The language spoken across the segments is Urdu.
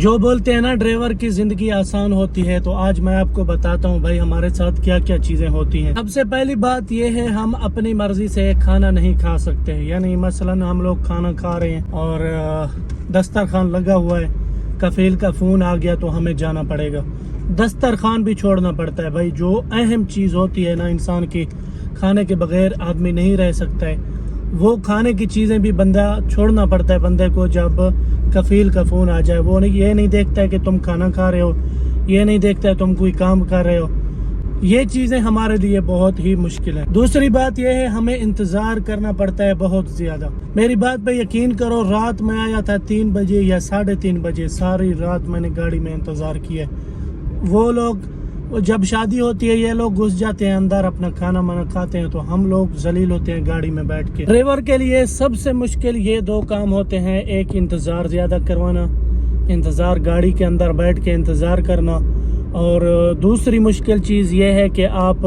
جو بولتے ہیں نا ڈرائیور کی زندگی آسان ہوتی ہے، تو آج میں آپ کو بتاتا ہوں بھائی ہمارے ساتھ کیا کیا چیزیں ہوتی ہیں۔ سب سے پہلی بات یہ ہے ہم اپنی مرضی سے کھانا نہیں کھا سکتے، یعنی مثلا ہم لوگ کھانا کھا رہے ہیں اور دسترخوان لگا ہوا ہے، کفیل کا فون آ گیا تو ہمیں جانا پڑے گا، دسترخوان بھی چھوڑنا پڑتا ہے۔ بھائی جو اہم چیز ہوتی ہے نا انسان کی، کھانے کے بغیر آدمی نہیں رہ سکتا ہے، وہ کھانے کی چیزیں بھی بندہ چھوڑنا پڑتا ہے بندے کو جب کفیل کا فون آ جائے۔ وہ یہ نہیں دیکھتا ہے کہ تم کھانا کھا رہے ہو، یہ نہیں دیکھتا ہے تم کوئی کام کر رہے ہو۔ یہ چیزیں ہمارے لیے بہت ہی مشکل ہے۔ دوسری بات یہ ہے ہمیں انتظار کرنا پڑتا ہے بہت زیادہ۔ میری بات پہ یقین کرو، رات میں آیا تھا 3 بجے یا 3:30 بجے، ساری رات میں نے گاڑی میں انتظار کیا ہے۔ وہ لوگ جب شادی ہوتی ہے یہ لوگ گھس جاتے ہیں اندر، اپنا کھانا مانا کھاتے ہیں، تو ہم لوگ ذلیل ہوتے ہیں گاڑی میں بیٹھ کے۔ ڈرائیور کے لیے سب سے مشکل یہ 2 کام ہوتے ہیں، ایک انتظار زیادہ کروانا، انتظار گاڑی کے اندر بیٹھ کے انتظار کرنا، اور دوسری مشکل چیز یہ ہے کہ آپ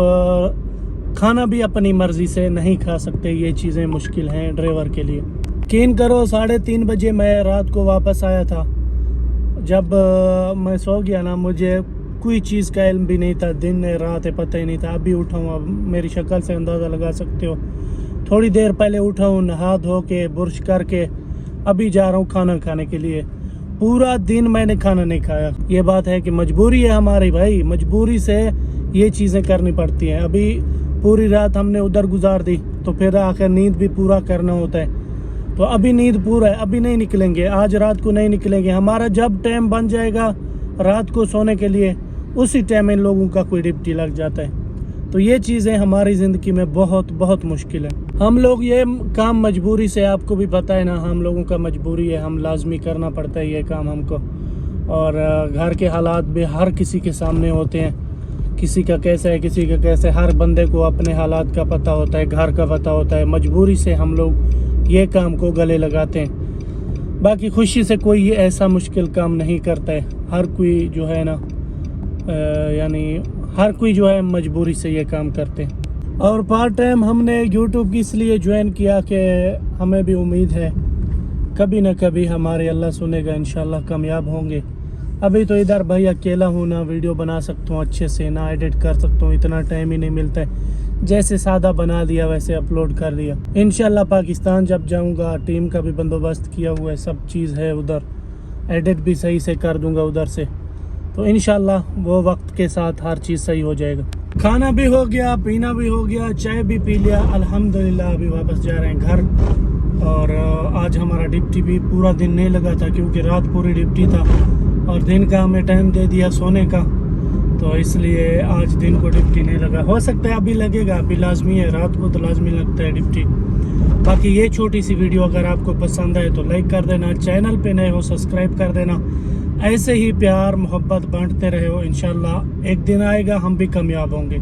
کھانا بھی اپنی مرضی سے نہیں کھا سکتے۔ یہ چیزیں مشکل ہیں ڈرائیور کے لیے۔ یقین کرو 3:30 بجے میں رات کو واپس آیا تھا۔ جب میں سو گیا نا، مجھے کوئی چیز کا علم بھی نہیں تھا، دن ہے رات ہے پتہ ہی نہیں تھا۔ ابھی اٹھا ہوں، اب میری شکل سے اندازہ لگا سکتے ہو، تھوڑی دیر پہلے اٹھا ہوں، نہا دھو کے برش کر کے ابھی جا رہا ہوں کھانا کھانے کے لیے۔ پورا دن میں نے کھانا نہیں کھایا۔ یہ بات ہے کہ مجبوری ہے ہماری، بھائی مجبوری سے یہ چیزیں کرنی پڑتی ہیں۔ ابھی پوری رات ہم نے ادھر گزار دی، تو پھر آخر نیند بھی پورا کرنا ہوتا ہے، تو ابھی نیند پورا ہے، ابھی نہیں نکلیں گے، آج رات کو نہیں نکلیں گے۔ ہمارا جب ٹائم بن جائے گا رات کو سونے کے لیے، اسی ٹائم ان لوگوں کا کوئی ڈپٹی لگ جاتا ہے۔ تو یہ چیزیں ہماری زندگی میں بہت بہت مشکل ہے۔ ہم لوگ یہ کام مجبوری سے، آپ کو بھی پتہ ہے نا، ہم لوگوں کا مجبوری ہے، ہم لازمی کرنا پڑتا ہے یہ کام ہم کو۔ اور گھر کے حالات بھی ہر کسی کے سامنے ہوتے ہیں، کسی کا کیسا ہے کسی کا کیسے، ہر بندے کو اپنے حالات کا پتہ ہوتا ہے، گھر کا پتہ ہوتا ہے۔ مجبوری سے ہم لوگ یہ کام کو گلے لگاتے ہیں، باقی خوشی سے کوئی ایسا مشکل کام نہیں کرتا ہے۔ ہر کوئی جو ہے نا یعنی ہر کوئی جو ہے مجبوری سے یہ کام کرتے ہیں۔ اور پارٹ ٹائم ہم نے یوٹیوب کی اس لیے جوائن کیا کہ ہمیں بھی امید ہے کبھی نہ کبھی ہمارے اللہ سنے گا، انشاءاللہ کامیاب ہوں گے۔ ابھی تو ادھر بھائی اکیلا ہوں، نہ ویڈیو بنا سکتا ہوں اچھے سے، نہ ایڈٹ کر سکتا ہوں، اتنا ٹائم ہی نہیں ملتا ہے۔ جیسے سادہ بنا دیا ویسے اپلوڈ کر دیا۔ انشاءاللہ پاکستان جب جاؤں گا، ٹیم کا بھی بندوبست کیا ہوا ہے، سب چیز ہے ادھر، ایڈٹ بھی صحیح سے کر دوں گا ادھر سے، تو انشاءاللہ وہ وقت کے ساتھ ہر چیز صحیح ہو جائے گا۔ کھانا بھی ہو گیا، پینا بھی ہو گیا، چائے بھی پی لیا، الحمدللہ ابھی واپس جا رہے ہیں گھر۔ اور آج ہمارا ڈپٹی بھی پورا دن نہیں لگا تھا، کیونکہ رات پوری ڈپٹی تھا اور دن کا ہمیں ٹائم دے دیا سونے کا، تو اس لیے آج دن کو ڈپٹی نہیں لگا۔ ہو سکتا ہے ابھی لگے گا، ابھی لازمی ہے، رات کو تو لازمی لگتا ہے ڈپٹی۔ باقی یہ چھوٹی سی ویڈیو اگر آپ کو پسند آئے تو لائک کر دینا، چینل پہ نئے ہو سبسکرائب کر دینا۔ ایسے ہی پیار محبت بانٹتے رہے ہو، انشاءاللہ ایک دن آئے گا ہم بھی کامیاب ہوں گے۔